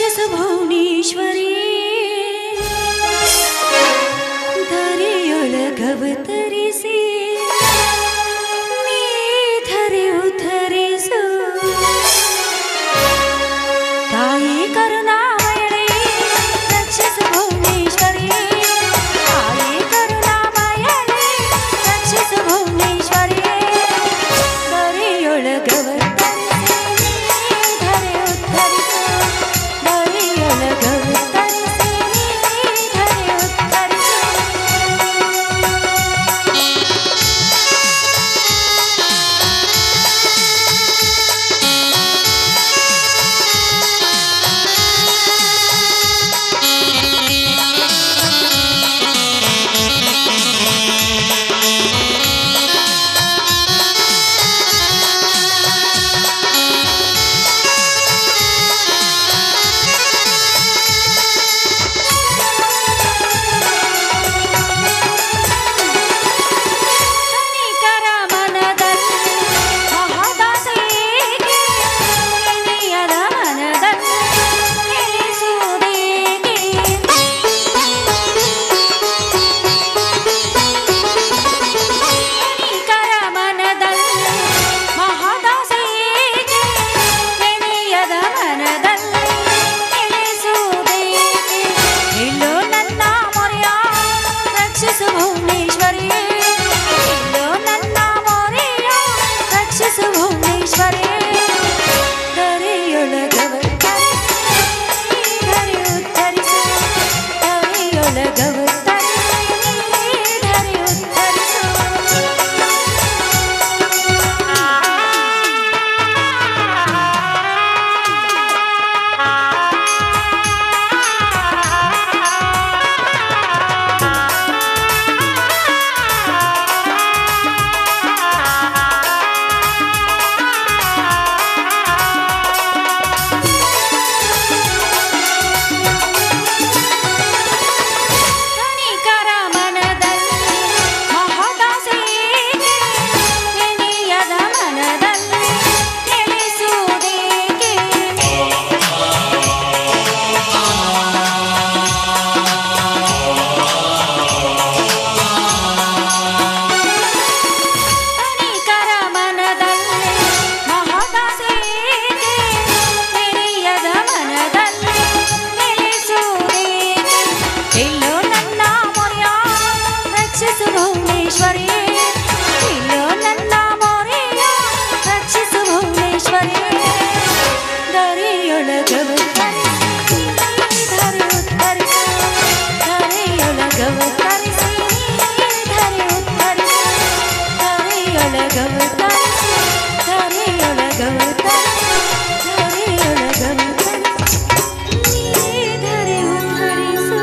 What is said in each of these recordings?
ರಕ್ಷಿಸು ಭುವನೇಶ್ವರಿ ಧರೆಯೊಳಗವತರಿಸಿ ನೀ ಧರೆ ಉದ್ಧರಿಸು ತಾಯಿ ಕರುಣಾಮಯಳೇ ರಕ್ಷಿಸು ಭುವನೇಶ್ವರಿ ತಾಯಿ ಕರುಣಾಮಯಳೇ ರಕ್ಷಿಸು ಭುವನೇಶ್ವರಿ ಧರೆಯೊಳಗವತರಿಸಿ ಧರೆ ಉದ್ಧರಿಸು ಧರೆಯೊಳಗವತರಿಸಿ ಧರೆ ಉದ್ಧರಿಸು ಧನಿಕರ ಮನದಲ್ಲಿ ಮಹದಾಸೆಗೆ ಇನಿಯದ ಮನದಲ್ಲಿ ನೆಲೆಸುವುದೇಕೆ ಧನಿಕರ ಮನದಲ್ಲಿ ಮಹದಾಸೆಗೆ ಇನಿಯದ ಮನದಲ್ಲಿ ನೆಲೆಸುವುದೇಕೆ ಇಲ್ಲೋ ನನ್ನ ಮೊರೆಯ ರಕ್ಷಿಸು ಭುವನೇಶ್ವರಿ ಇಲ್ಲೋ ನನ್ನ ಮೊರೆಯ ರಕ್ಷಿಸು ಭುವನೇಶ್ವರಿ ಧರೆಯೊಳಗವತರಿಸಿ ಧರೆ ಉದ್ಧರಿಸು ಧರೆಯೊಳಗವತರಿಸಿ ಧರೆ ಉದ್ಧರಿಸು ಧನಿಕರ ಮನದಲ್ಲಿ ಮಹದಾಸೆಗೆ ಇನಿಯದ ಮನದಲ್ಲಿ ನೆಲೆಸುವುದೇಕೆ ಧನಿಕರ ಮನದಲ್ಲಿ ಮಹದಾಸೆಗೆ ಇನಿಯದ ಮನದಲ್ಲಿ ನೆಲೆಸುವುದೇಕೆ ಇಲ್ಲೋ ನನ್ನ ಮೊರೆಯ ರಕ್ಷಿಸು ಭುವನೇಶ್ವರಿ ಇಲ್ಲೋ ನನ್ನ ಮೊರೆಯ ರಕ್ಷಿಸು ಭುವನೇಶ್ವರಿ ಧರೆಯೊಳಗವತರಿಸಿ ಧರೆ ಉದ್ಧರಿಸು ಧರೆಯೊಳಗವತರಿಸಿ ಧರೆ ಉದ್ಧರಿಸು ಧರೆಯೊಳಗವತರಿಸಿ ಧರೆಯೊಳಗವತರಿಸಿ ಧರೆಯೊಳಗವತರಿಸಿ ಧರೆ ಉದ್ಧರಿಸು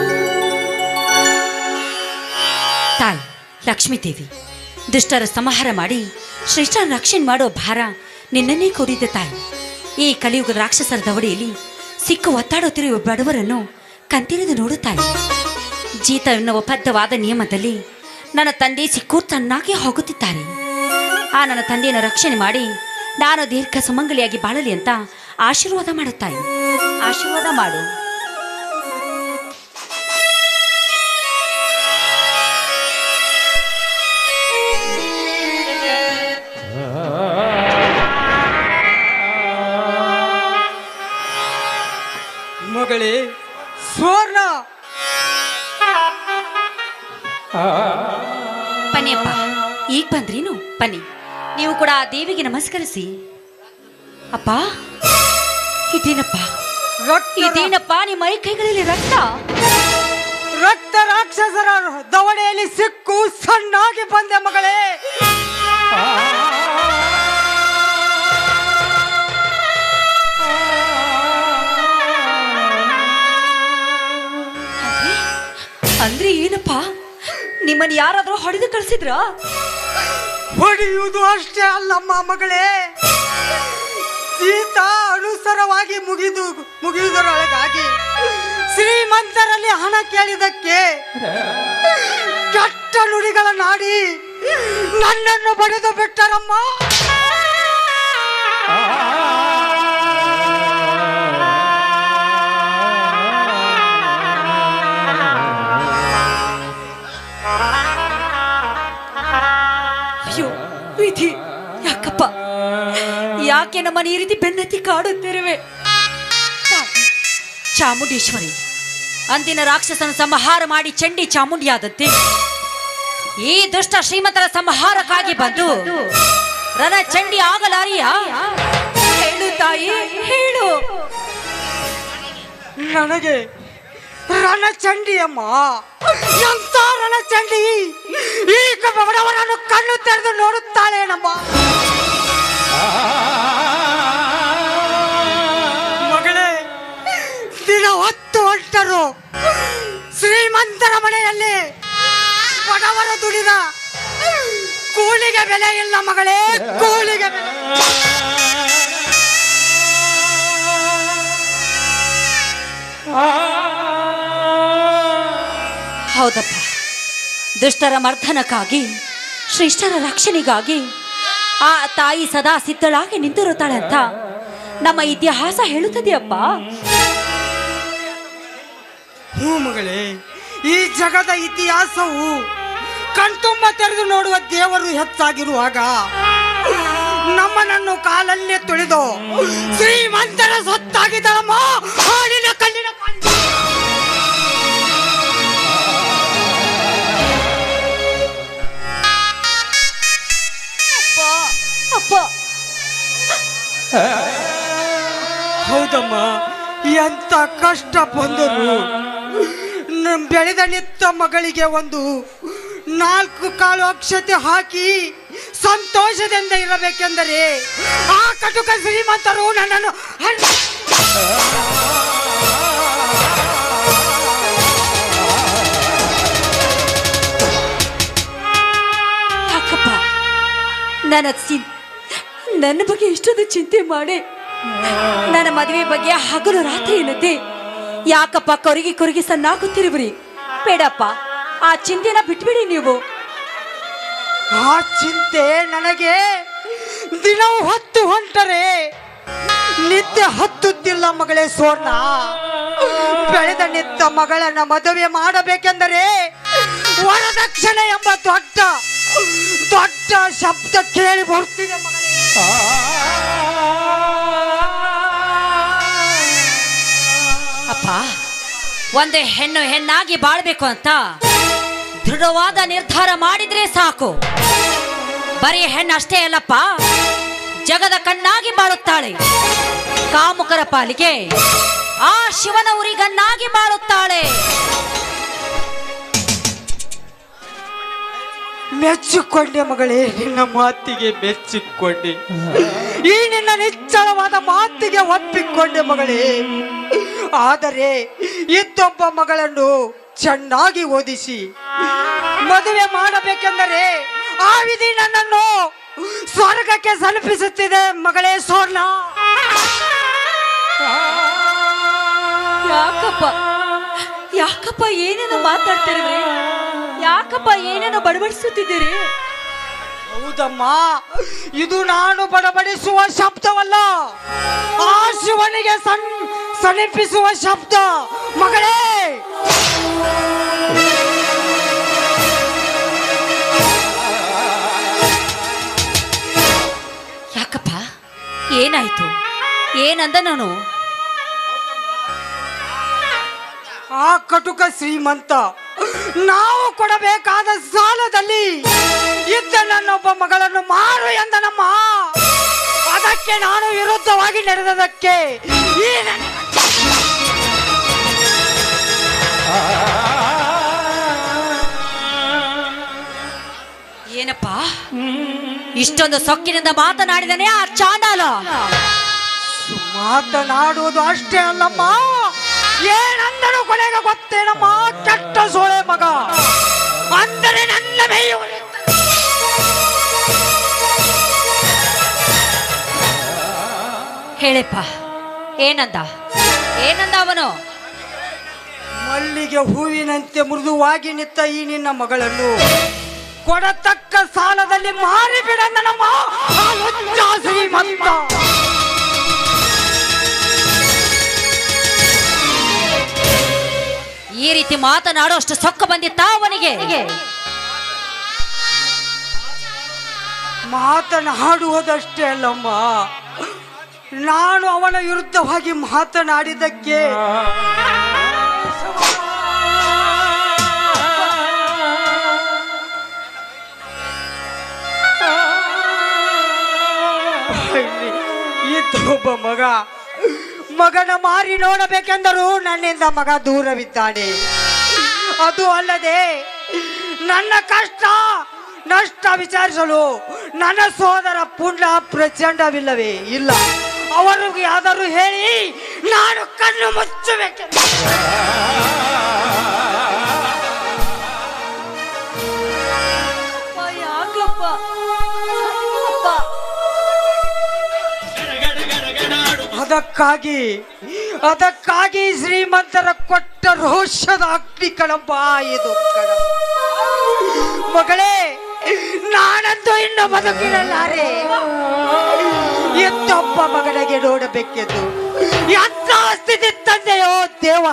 ತಾಯಿ ಲಕ್ಷ್ಮೀದೇವಿ ದುಷ್ಟರ ಸಂಹಾರ ಮಾಡಿ ಶ್ರೇಷ್ಠರ ರಕ್ಷಣೆ ಮಾಡೋ ಭಾರ ನಿನ್ನನ್ನೇ ಕೊಡಿದ ತಾಯಿ ಈ ಕಲಿಯುಗದ ರಾಕ್ಷಸರ ದವಡಿಯಲ್ಲಿ ಸಿಕ್ಕು ಒತ್ತಾಡುತ್ತಿರುವ ಬಡವರನ್ನು ಕಂತಿರಿದು ನೋಡು ತಾಯಿ ಜೀತ ಎನ್ನುವ ಬದ್ಧವಾದ ನಿಯಮದಲ್ಲಿ ನನ್ನ ತಂದೆ ಸಿಕ್ಕು ತನ್ನಾಗಿ ಹೋಗುತ್ತಿದ್ದಾರೆ ಆ ನನ್ನ ತಂದೆಯನ್ನು ರಕ್ಷಣೆ ಮಾಡಿ ನಾನು ದೀರ್ಘ ಸುಮಂಗಲಿಯಾಗಿ ಬಾಳಲಿ ಅಂತ ಆಶೀರ್ವಾದ ಮಾಡುತ್ತಾಯಿ ಆಶೀರ್ವಾದ ಮಾಡು ಮಗಳೇ ಸ್ವರ್ಣ ಪನಿಯಪ್ಪ ಈಗ ಬಂದ್ರೇನು ಪನಿ ನೀವು ಕೂಡ ಆ ದೇವಿಗೆ ನಮಸ್ಕರಿಸಿ ಅಪ್ಪ ಇದೇನಪ್ಪ ಇದೇನಪ್ಪ ನಿಮ್ಮ ಮೈ ಕೈಗಳಲ್ಲಿ ರಕ್ತ ರಕ್ತ ರಾಕ್ಷಸರ ದವಡೆಯಲ್ಲಿ ಸಿಕ್ಕು ಸಣ್ಣಾಗಿ ಬಂದೆ ಮಗಳೇ ಅಂದ್ರೆ ಏನಪ್ಪ ನಿಮ್ಮನ್ನು ಯಾರಾದ್ರೂ ಹೊಡೆದು ಕಳಿಸಿದ್ರ ಹೊಡೆಯುವುದು ಅಷ್ಟೇ ಅಲ್ಲಮ್ಮ ಮಗಳೇ ಸೀತಾ ಅನುಸರವಾಗಿ ಮುಗಿಯುವುದರೊಳಗಾಗಿ ಶ್ರೀಮಂತರಲ್ಲಿ ಹಣ ಕೇಳಿದಕ್ಕೆ ಕೆಟ್ಟ ನುಡಿಗಳನ್ನಾಡಿ ನನ್ನನ್ನು ಬಡಿದು ಬಿಟ್ಟರಮ್ಮ ಯಾಕೆ ನಮ್ಮನ್ನು ಈ ರೀತಿ ಬೆನ್ನತ್ತಿ ಕಾಡುತ್ತಿರುವೆ? ಚಾಮುಂಡೇಶ್ವರಿ, ಅಂದಿನ ರಾಕ್ಷಸನ ಸಂಹಾರ ಮಾಡಿ ಚಂಡಿ ಚಾಮುಂಡಿಯಾದಂತೆ ಈ ದುಷ್ಟ ಶ್ರೀಮಂತರ ಸಂಹಾರಕ್ಕಾಗಿ ಬಂದು ರಣ ಚಂಡಿ ಆಗಲಾರಿಯ? ಹೇಳು ತಾಯಿ, ಹೇಳು. ನನಗೆ ರಣಚಂಡಿಯಮ್ಮ, ಎಂತ ರಣಚಂಡಿ ಈಗ ಬಡವರನ್ನು ಕಣ್ಣು ತೆರೆದು ನೋಡುತ್ತಾಳೇನಮ್ಮ. ಮಗಳೇ, ದಿನ ಹೊತ್ತು ಹೊಂಟರು ಶ್ರೀಮಂತರ ಮನೆಯಲ್ಲಿ ಬಡವರ ದುಡಿದ ಕೂಲಿಗೆ ಬೆಲೆ ಇಲ್ಲ ಮಗಳೇ, ಕೂಲಿಗೆ ಬೆಲೆ. ಹೌದಪ್ಪ, ದುಷ್ಟರ ಮರ್ದನಕ್ಕಾಗಿ ಶ್ರೇಷ್ಠರ ರಕ್ಷಣೆಗಾಗಿ ಆ ತಾಯಿ ಸದಾ ಸಿದ್ಧಳಾಗಿ ನಿಂತಿರುತ್ತಾಳೆ ಅಂತ ನಮ್ಮ ಇತಿಹಾಸ ಹೇಳುತ್ತದೆಯಪ್ಪ. ಹ್ಞೂ ಮಗಳೇ, ಈ ಜಗದ ಇತಿಹಾಸವು ಕಣ್ತುಂಬ ತೆರೆದು ನೋಡುವ ದೇವರು ಹೆಚ್ಚಾಗಿರುವಾಗ ನಮ್ಮನನ್ನು ಕಾಲಲ್ಲೇ ತುಳಿದು ಶ್ರೀಮಂತರ ಸೊತ್ತಾಗಿದ್ದಳಮ್ಮ. ಹಾಡಿನ ಕಲ್ಲಿನ ಅಪ್ಪ, ಹೌದಮ್ಮ, ಎಂತ ಕಷ್ಟ ಬಂದರು ಬೆಳೆದ ನಿತ್ತ ಮಗಳಿಗೆ ಒಂದು 4 ಕಾಲು ಅಕ್ಷತೆ ಹಾಕಿ ಸಂತೋಷದಿಂದ ಇರಬೇಕೆಂದರೆ ಆ ಕಟುಕ ಶ್ರೀಮಂತರು ನನ್ನನ್ನು ಯಾಕಪ್ಪ ನನ್ನ ಬಗ್ಗೆ ಇಷ್ಟೊಂದು ಚಿಂತೆ ಮಾಡಿ ನನ್ನ ಮದುವೆ ಬಗ್ಗೆ ಹಗಲು ರಾತ್ರಿ ಏನತ್ತೆ ಯಾಕಪ್ಪ ಕೊರಗಿ ಕೊರಗಿ ಸಣ್ಣಾಗುತ್ತಿರುವ್ರಿ? ಬೇಡಪ್ಪ, ಆ ಚಿಂತೆನ ಬಿಟ್ಬಿಡಿ ನೀವು. ಆ ಚಿಂತೆ ನನಗೆ ದಿನವೂ ಹೊತ್ತು ಹೊಂಟರೆ ನಿತ್ಯ ಹತ್ತುತ್ತಿಲ್ಲ ಮಗಳೇ ಸೋರ್ಣ. ಬೆಳೆದ ನಿತ್ತ ಮಗಳನ್ನ ಮದುವೆ ಮಾಡಬೇಕೆಂದರೆ ವರದಕ್ಷಿಣೆ ಎಂಬ ದೊಡ್ಡ ದೊಡ್ಡ ಶಬ್ದ ಕೇಳಿ ಬರ್ತಿದೆ ಮಗಳೇ. ಅಪ್ಪ, ಒಂದು ಹೆಣ್ಣು ಹೆಣ್ಣಾಗಿ ಬಾಳ್ಬೇಕು ಅಂತ ದೃಢವಾದ ನಿರ್ಧಾರ ಮಾಡಿದ್ರೆ ಸಾಕು. ಬರೀ ಹೆಣ್ಣು ಅಷ್ಟೇ ಅಲ್ಲಪ್ಪ, ಜಗದ ಕಣ್ಣಾಗಿ ಬಾಳುತ್ತಾಳೆ. ಕಾಮುಕರ ಪಾಲಿಗೆ ಆ ಶಿವನ ಉರಿಗನ್ನಾಗಿ ಬಾಳುತ್ತಾಳೆ. ಮೆಚ್ಚಿಕೊಂಡೆ ಮಗಳೇ, ನಿನ್ನ ಮಾತಿಗೆ ಮೆಚ್ಚಿಕೊಂಡೆ. ಈ ನಿನ್ನ ನಿಚ್ಚಳವಾದ ಮಾತಿಗೆ ಒಪ್ಪಿಕೊಂಡೆ ಮಗಳೇ. ಆದರೆ ಇದ್ದೊಬ್ಬ ಮಗಳನ್ನು ಚೆನ್ನಾಗಿ ಓದಿಸಿ ಮದುವೆ ಮಾಡಬೇಕೆಂದರೆ ಆ ವಿಧಿ ನನ್ನನ್ನು ಸ್ವರ್ಗಕ್ಕೆ ತಲುಪಿಸುತ್ತಿದೆ ಮಗಳೇ ಸೋರ್ಣ. ಯಾಕಪ್ಪ ಯಾಕಪ್ಪ ಏನೇನೋ ಮಾತಾಡ್ತಿರುವೆ? ಯಾಕಪ್ಪ ಏನೇನೋ ಬಡಬಡಿಸುತ್ತಿದ್ದೀರಿ? ಹೌದಮ್ಮ, ಇದು ನಾನು ಬಡಬಡಿಸುವ ಶಬ್ದವಲ್ಲ, ಆ ಶಿವನಿಗೆ ಸಮೀಪಿಸುವ ಶಬ್ದ ಮಗಳೇ. ಯಾಕಪ್ಪ, ಏನಾಯ್ತು? ಏನಂದ ನಾನು? ಆ ಕಟುಕ ಶ್ರೀಮಂತ ನಾವು ಕೊಡಬೇಕಾದ ಸಾಲದಲ್ಲಿ ಇದ್ದ ನನ್ನೊಬ್ಬ ಮಗಳನ್ನು ಮಾರು ಎಂದನಮ್ಮ. ಅದಕ್ಕೆ ನಾನು ವಿರುದ್ಧವಾಗಿ ನಡೆದದಕ್ಕೆ ಈ ಏನಪ್ಪ ಇಷ್ಟೊಂದು ಸೊಕ್ಕಿನಿಂದ ಮಾತನಾಡಿದನೆ ಆ ಚಾಂಡಾಲ? ಮಾತನಾಡುವುದು ಅಷ್ಟೇ ಅಲ್ಲಮ್ಮ, ಏನಂದರೂ ಕೊನೆಗೆ ಗೊತ್ತೇನಮ್ಮ, ಕೆಟ್ಟ ಸೋಳೆ ಮಗ ಅಂದರೆ ನನ್ನ ಮೇಯು. ಹೇಳಪ್ಪ, ಏನಂದ ಅವನು? ಮಲ್ಲಿಗೆ ಹೂವಿನಂತೆ ಮೃದುವಾಗಿ ನಿಂತ ಈ ನಿನ್ನ ಮಗಳನ್ನು ಕೊಡತಕ್ಕ ಸಾಲದಲ್ಲಿ ಮಾರಿಬಿಡ ನಮ್ಮ ಶ್ರೀಮಂತ. ಈ ರೀತಿ ಮಾತನಾಡೋ ಅಷ್ಟು ಸೊಕ್ಕ ಬಂದಿತ್ತ ಅವನಿಗೆ? ಮಾತನಾಡುವುದಷ್ಟೇ ಅಲ್ಲಮ್ಮ, ನಾನು ಅವನ ವಿರುದ್ಧವಾಗಿ ಮಾತನಾಡಿದ್ದಕ್ಕೆ ಒಬ್ಬ ಮಗನ ಮಾರಿ ನೋಡಬೇಕೆಂದರೂ ನನ್ನಿಂದ ಮಗ ದೂರವಿದ್ದಾನೆ. ಅದು ಅಲ್ಲದೆ ನನ್ನ ಕಷ್ಟ ನಷ್ಟ ವಿಚಾರಿಸಲು ನನ್ನ ಸೋದರ ಪುಂಡ ಪ್ರಚಂಡವಿಲ್ಲವೇ ಇಲ್ಲ. ಅವರಿಗೆ ಯಾದರೂ ಹೇಳಿ ನಾನು ಕಣ್ಣು ಮುಚ್ಚಬೇಕೆಂದು ಅದಕ್ಕಾಗಿ ಶ್ರೀಮಂತರ ಕೊಟ್ಟ ರೋಷದ ಅಗ್ನಿ ಕಣಪ್ಪ ಇದು ಮಗಳೇ. ನಾನಂತೂ ಇನ್ನು ಬದುಕಿರಲಾರೆ. ಎಂತೊಬ್ಬ ಮಗನಿಗೆ ನೋಡಬೇಕೆಂದು ಎಂತ ಸ್ಥಿತಿ ತಂದೆಯೋ ದೇವ.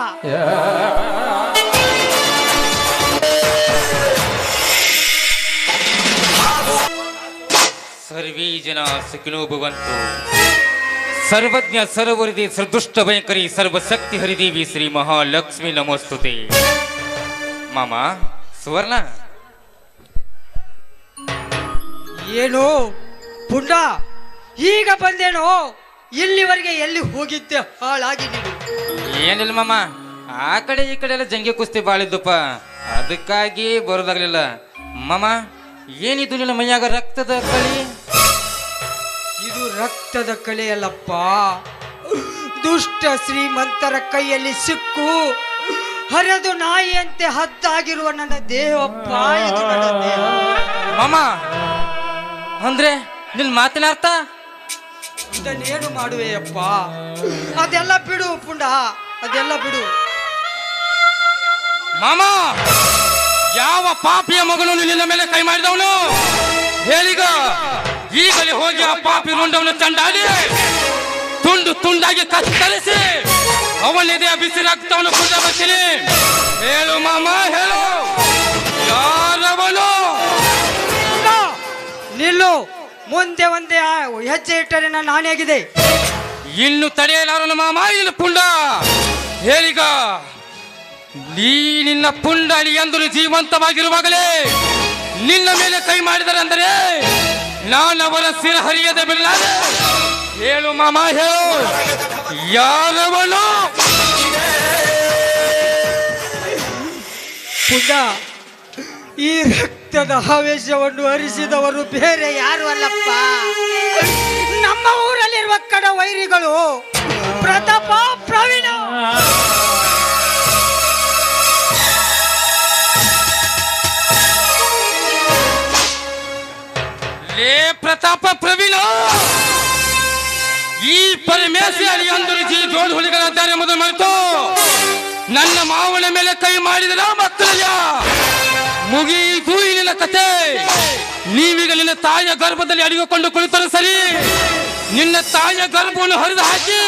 ಸರ್ವೇ ಜನ ಸುಖಿನೋ ಭವಂತು. ಸರ್ವಜ್ಞ ಸರ್ವರಿದಿ ಸರ್ದುಷ್ಟ ಭಯಂಕರಿ ಸರ್ವಶಕ್ತಿ ಹರಿದೇವಿ ಶ್ರೀ ಮಹಾಲಕ್ಷ್ಮಿ ನಮೋಸ್ತುತೆ. ಮಾಮ ಸುವರ್ಣ, ಏನು ಪುಂಡ ಈಗ ಬಂದೇನೋ? ಇಲ್ಲಿವರೆಗೆ ಎಲ್ಲಿ ಹೋಗಿದ್ದೆ ಹಾಳಾಗಿ ನೀನು? ಏನಿಲ್ಲ ಮಾಮ, ಆ ಕಡೆ ಈ ಕಡೆ ಎಲ್ಲ ಜಂಗೆ ಕುಸ್ತಿ ಬಾಳಿದ್ದಪ್ಪ, ಅದಕ್ಕಾಗಿ ಬರೋದಾಗ್ಲಿಲ್ಲ. ಮಾಮ ಏನಿದು ನಿನ್ನ ಮೈಯಾಗ ರಕ್ತದ ಕಳಿ? ಇದು ರಕ್ತದ ಕಲೆಯಲ್ಲಪ್ಪ, ದುಷ್ಟ ಶ್ರೀಮಂತರ ಕೈಯಲ್ಲಿ ಸಿಕ್ಕು ಹರಿದು ನಾಯಿಯಂತೆ ಹದ್ದಾಗಿರುವ ನನ್ನ ದೇಹಪ್ಪ, ಇದು ನನ್ನ ದೇಹ. ಮಾಮ ಅಂದ್ರೆ ನಿನ್ ಮಾತಿನ ಅರ್ಥ? ಇದನ್ನೇನು ಮಾಡುವೆಯಪ್ಪ? ಅದೆಲ್ಲ ಬಿಡು ಪುಂಡ, ಅದೆಲ್ಲ ಬಿಡು. ಮಾಮ, ಯಾವ ಪಾಪಿಯ ಮಗನು ನಿನ್ನ ಮೇಲೆ ಕೈ ಮಾಡಿದವನು ಹೇಳೀಗ? ಈಗಲೇ ಹೋಗಿ ಆ ಪಾಪಿ ರುಂಡವನ್ನು ಚಂಡಾಡಿ ತುಂಡು ತುಂಡಾಗಿ ಕತ್ತರಿಸಿ ಅವನಿದೆ ಬಿಸಿ ರಕ್ತವನ್ನು ಕುಡಿದ ಬರ್ತೀನಿ. ಹೇಳು ಮಾಮ, ಹೇಳು, ಯಾರವನು? ನಿಲ್ಲು, ಮುಂದೆ ಒಂದೇ ಹೆಜ್ಜೆ ಇಟ್ಟರೆ ನಾನು ಹಾನಿಯಾಗಿದೆ. ಇನ್ನು ತಡೆಯಲಾರನು ಮಾಮ ಇಲ್ಲಿ ಪುಂಡ. ಹೇಳೀಗ ನೀ ನಿನ್ನ ಪುಂಡಾಳಿ ಎಂದು ಜೀವಂತವಾಗಿರುವಾಗಲೇ ನಿನ್ನ ಮೇಲೆ ಕೈ ಮಾಡಿದರೆ ಅಂದರೆ ನಾನು ಅವರ ಸಿರ ಹರಿಯದೆ ಬಿಡಲಾರೆ. ಹೇಳು ಮಾಮ, ಹೇಳು, ಯಾರವನು? ಪುಂಡ, ಈ ರಕ್ತದ ಆವೇಶವನ್ನು ಹರಿಸಿದವರು ಬೇರೆ ಯಾರು ಅಲ್ಲಪ್ಪ, ನಮ್ಮ ಊರಲ್ಲಿರುವ ಕಡ ವೈರಿಗಳು ಪ್ರತಾಪ, ಪ್ರವೀಣ. ಲೇ ಪ್ರತಾಪ, ಪ್ರವೀಣ, ಈ ಪರಮೇಶ್ವರಿ ಅಂದರು ಜೋಡು ಹುಲಿಗಳಿದ್ದಾರೆ ಮೊದಲು ಮರೆತು ನನ್ನ ಮಾವನ ಮೇಲೆ ಕೈ ಮಾಡಿದರ ಮಕ್ಕಳಯ್ಯ, ಮುಗಿಯಿತು ಇಲ್ಲಿನ ಕತೆ. ನೀವೀಗ ನಿನ್ನ ತಾಯಿಯ ಗರ್ಭದಲ್ಲಿ ಅಡಿಗೆಕೊಂಡು ಕುಳಿತರು ಸರಿ, ನಿನ್ನ ತಾಯಿಯ ಗರ್ಭವನ್ನು ಹರಿದು ಹಾಕಿ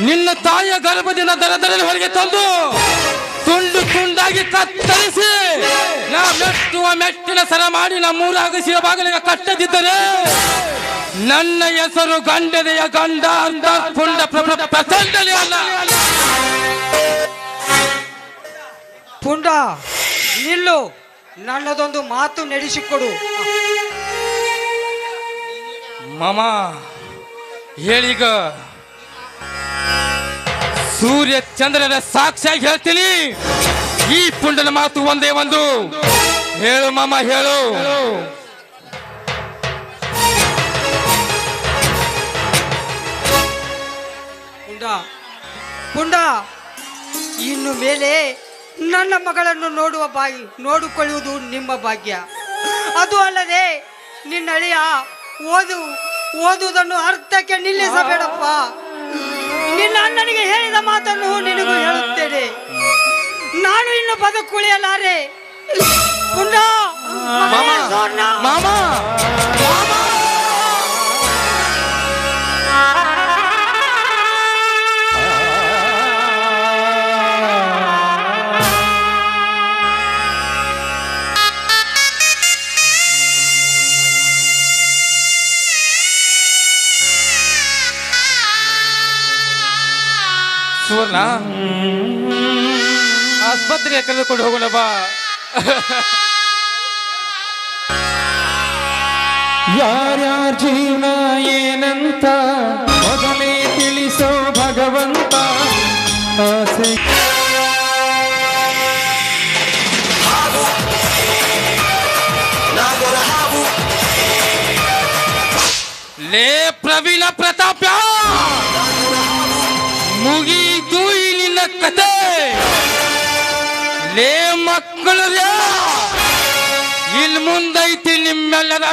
ನಿನ್ನ ತಾಯಿಯ ಗರ್ಭದಿಂದ ದರದಲ್ಲಿ ಹೊರಗೆ ತಂದು ತುಂಡು ತುಂಡಾಗಿ ಕತ್ತರಿಸಿ ನಾ ಮೆಟ್ಟುವ ಮೆಟ್ಟಿನ ಸರ ಮಾಡಿ ನಮ್ಮೂರಾಗಿಸಿದ ಬಾಗಿಲಿಗೆ ಕಟ್ಟದಿದ್ದರೆ ನನ್ನ ಹೆಸರು ಗಂಡದೆಯ ಗಂಡ ಅಂತ ಪುಂಡ ಪ್ರಚಂಡನೇ ಅಲ್ಲ. ಪುಂಡ ನಿಲ್ಲು, ನನ್ನದೊಂದು ಮಾತು ನಡೆಸಿಕೊಡು. ಮಾಮ ಹೇಳೀಗ ಸೂರ್ಯ ಚಂದ್ರನ ಸಾಕ್ಷಿಯಾಗಿ ಹೇಳ್ತೀನಿ, ಈ ಪುಂಡನ ಮಾತು ಒಂದೇ ಒಂದು. ಹೇಳು ಮಾಮ, ಹೇಳು. ಪುಂಡ, ಪುಂಡ, ಇನ್ನು ಮೇಲೆ ನನ್ನ ಮಗಳನ್ನು ನೋಡಿಕೊಳ್ಳುವುದು ನಿಮ್ಮ ಭಾಗ್ಯ. ಅದು ಅಲ್ಲದೆ ನಿನ್ನ ಅಳಿಯ ಓದುವುದನ್ನು ಅರ್ಥಕ್ಕೆ ನಿಲ್ಲಿಸಬೇಡಪ್ಪ. ನಿನ್ನ ಅಣ್ಣನಿಗೆ ಹೇಳಿದ ಮಾತನ್ನು ನಿನಗೂ ಹೇಳುತ್ತೇನೆ. ನಾನು ಇನ್ನು ಬದುಕುಳಿಯಲಾರೆ. ಪುಂಡ, ಮಾಮ, ಸುವರ್ಣ ಆಸ್ಪತ್ರೆಗೆ ಕರೆದುಕೊಂಡು ಹೋಗೋಣ ಬಾ. ಯಾರ್ಯಾರ ಜೀವನ ಏನಂತ ಮೊದಲೇ ತಿಳಿಸೋ ಭಗವಂತ. ಆಸೆ ಲೇ ಪ್ರವೀಣ ಪ್ರತಾಪ, ಮುಗೀತು ಈ ನಿನ್ನ ಕತೆ. ಲೇ ಮಕ್ಕಳು, ಇಲ್ಲಿ ಮುಂದೈತಿ ನಿಮ್ಮೆಲ್ಲರ